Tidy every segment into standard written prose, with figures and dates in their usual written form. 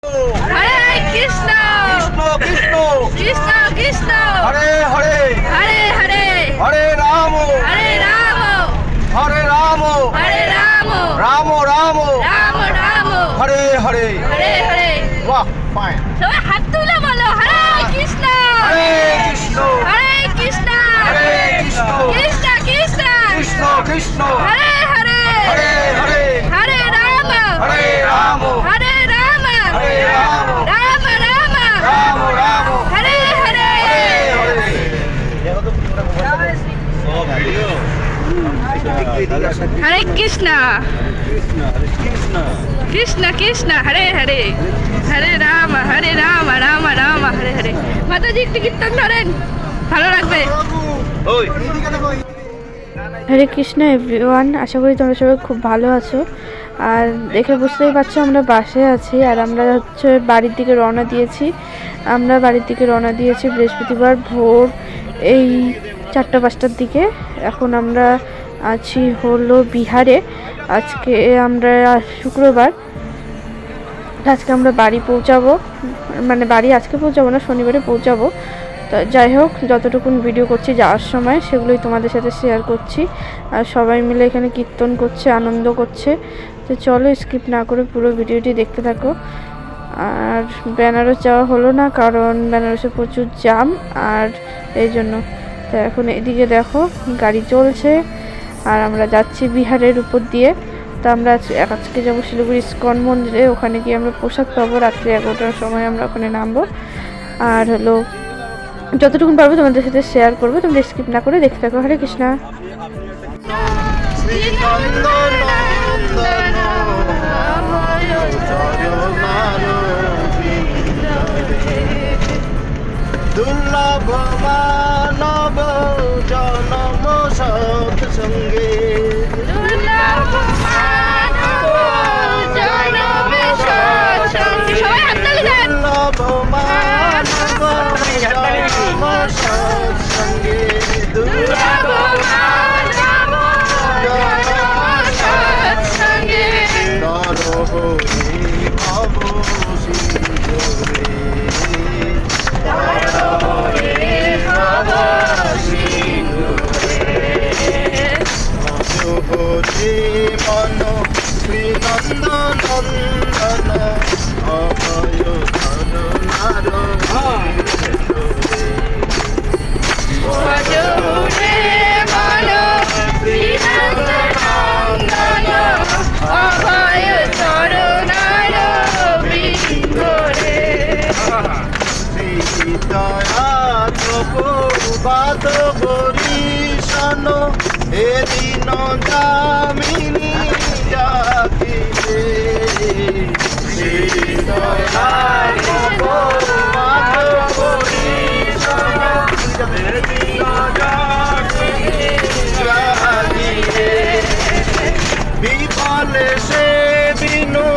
হরে কৃষ্ণ কৃষ্ণ কৃষ্ণ কৃষ্ণ কৃষ্ণ হরে হরে হরে হরে হরে রাম হরে রাম হরে রাম হরে রাম রাম রাম রাম রাম হরে হরে হরে হরে। বাহ ফাইন। সবাই হাত তুলে বলো হরে কৃষ্ণ হরে কৃষ্ণ হরে কৃষ্ণ হরে কৃষ্ণ কৃষ্ণ কৃষ্ণ কৃষ্ণ কৃষ্ণ হরে হরে হরে হরে হরে রাম হরে রাম হরে রাম হরে রাম রাম রাম রাম রাম হরে হরে। হরে কৃষ্ণ কৃষ্ণ কৃষ্ণ হরে হরে হরে রাম রাম রাম হরে হরে। মাতাজি একটু কীর্তন ধরেন, ভালো লাগবে। হরে কৃষ্ণ এভরিওয়ান, আশা করি তোমরা সবাই খুব ভালো আছো। আর দেখে বুঝতেই পারছো আমরা বাসে আছি আর আমরা হচ্ছে বাড়ির দিকে রওনা দিয়েছি বৃহস্পতিবার ভোর এই 4টা-5টার দিকে। এখন আমরা আছি হলো বিহারে। আজকে আমরা শুক্রবার, আজকে আমরা বাড়ি পৌঁছাবো, মানে বাড়ি আজকে পৌঁছাবো না, শনিবারে পৌঁছাবো। তো যাই হোক, যতটুকুন ভিডিও করছি যাওয়ার সময় সেগুলোই তোমাদের সাথে শেয়ার করছি। আর সবাই মিলে এখানে কীর্তন করছে, আনন্দ করছে। তো চলো স্কিপ না করে পুরো ভিডিওটি দেখতে থাকো। আর বেনারস যাওয়া হলো না কারণ বেনারসে প্রচুর জ্যাম, আর এই জন্য। তো এখন এদিকে দেখো গাড়ি চলছে আর আমরা যাচ্ছি বিহারের উপর দিয়ে। তো আমরা আজকে যাবো শিলিগুড়ি ইস্কন মন্দিরে, ওখানে গিয়ে আমরা প্রসাদ পাবো। রাত্রি 11টার সময় আমরা ওখানে নামবো। আর হলো যতটুকুন পারবো তোমাদের সাথে শেয়ার করবো, তোমরা স্কিপ না করে দেখতে থাকো। হরে কৃষ্ণ। দুর্লভ মানব জনম সৎসঙ্গে দুর্লভ মানব জনমে সৎসঙ্গে। সবাই হাত তালি দেন। দুর্লভ মানব জনম সৎসঙ্গে দুর্লভ মানব জনম সৎসঙ্গে। নরহরি ভব সিন্ধুরে হরে মন শ্রীনন্দ নন্দন অভয় ধরনার ভজরে মন শ্রীনন্দন অভয় চরণার বৃন্দরে। শ্রীদয়া প্রভুপাদ হরিশন হে দীন দামিনী জাতিরে শ্রীদয়া প্রভুপাদ হরিশন হে দীন দামিনী জাতিরে বিফলে সে বিনু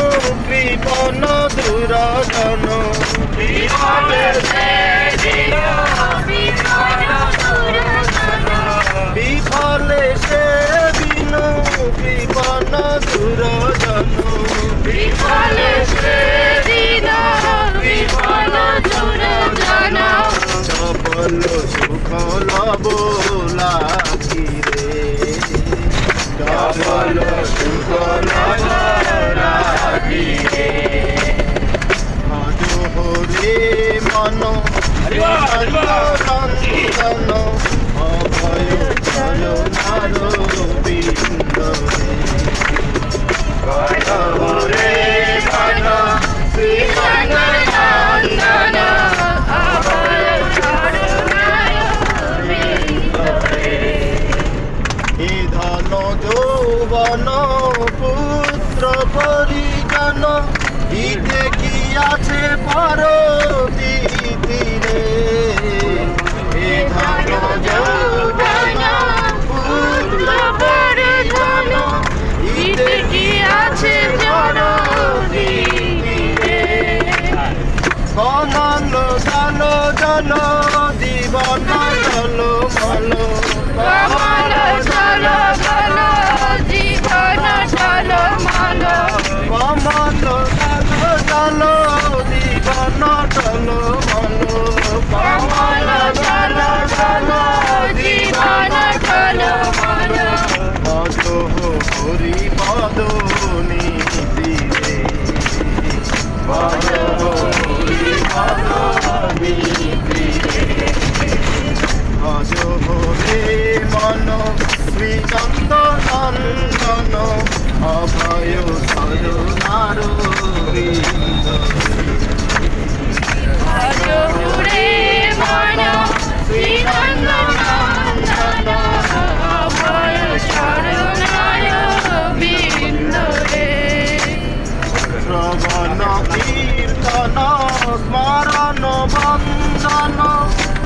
কৃপণ দুরজন বিফলে সে বিফলে সে বিনু কৃপণ দুরজন বিফলে সে দিন বিফল দুর্জন। সফল সুখ লব লাখিরে সফল সুখ লব লাখিরে ভজ হরে মন নন্দন অভয় চরণার বিন্দরে ভজ হরে মন শ্রীনন্দন অভয় চরণার বৃন্দরে। এ ধন যৌবন পুত্র পরিজন ইতে কি আছে পর দিতিরে এ ধন যৌবন পুত্র পরিজন ইতে কি আছে পর দিতিরে কমল জল জল জীবন জল মল কমল জল জল জীবন জল মল। কমল জল জল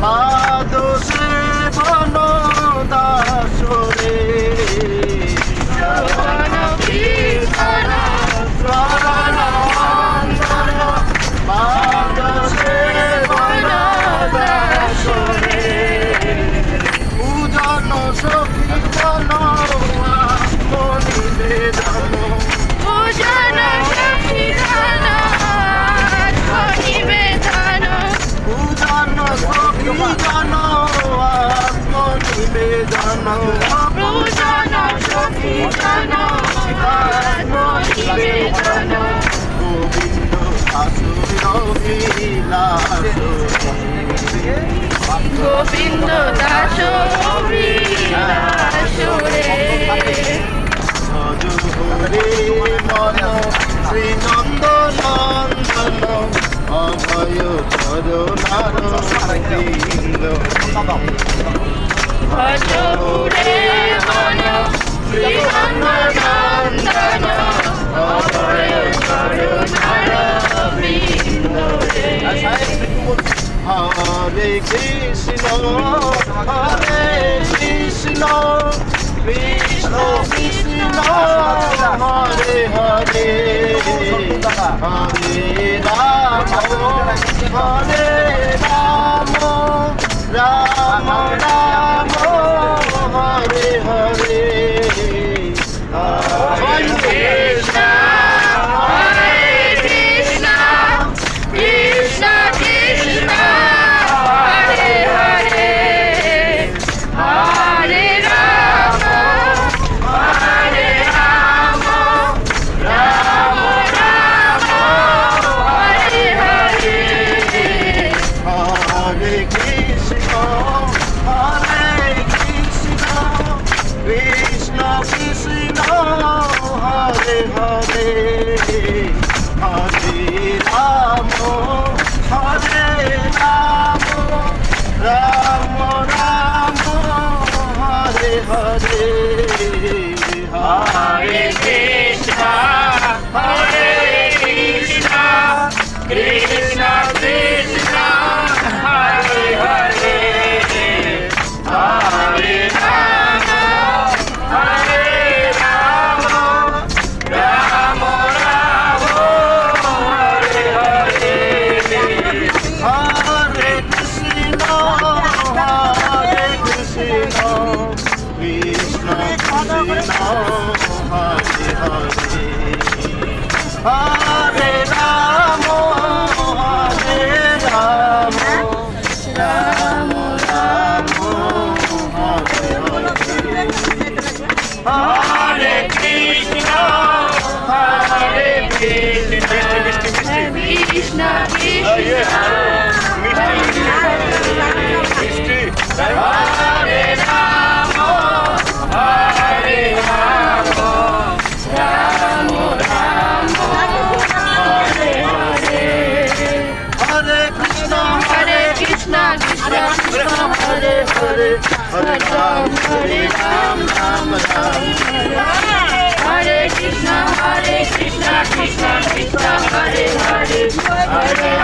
মাদোষে বন দাসরে মাদোষে বন দাসরে পূজন সখী বন নিবেদন পূজন সখী বন নিবেদন পূজন সখী বন আত্মনিবেদন পূজন সখী বন নিবেদন গোবিন্দ আসুর বিলাস গোবিন্দ দাস বিলাসরে হরে মন শ্রীনন্দ নন্দন অভয় চরণার গোবিন্দ ভজপুরে মন শ্রীনন্দন অভয় চরণার বিন্দরে হরে কৃষ্ণ কৃষ্ণ কৃষ্ণ হরে হরে হরে রাম হরে রাম রাম রাম হরে হরে কৃষ্ণ হরে কৃষ্ণ কৃষ্ণ কৃষ্ণ হরে হরে হরে রাম হরে রাম রাম রাম হরে হরে হরে কৃষ্ণ কৃষ্ণ কৃষ্ণ হরে হরে হরে রাম রাম রাম হরে হরে হরে কৃষ্ণ হরে কৃষ্ণ কৃষ্ণ কৃষ্ণ হরে হরে হরে রাম হরে রাম রাম রাম হরে হরে হরে কৃষ্ণ কৃষ্ণ কৃষ্ণ হরে হরে হরে রাম রাম রাম হরে হরে হরে কৃষ্ণ হরে কৃষ্ণ কৃষ্ণ কৃষ্ণ হরে রাম হরে রাম রাম রাম হরে হরে হরে কৃষ্ণ কৃষ্ণ কৃষ্ণ কৃষ্ণ হরে হরে হরে রাম রাম রাম হরে কৃষ্ণ কৃষ্ণ কৃষ্ণ হরে হরে হরে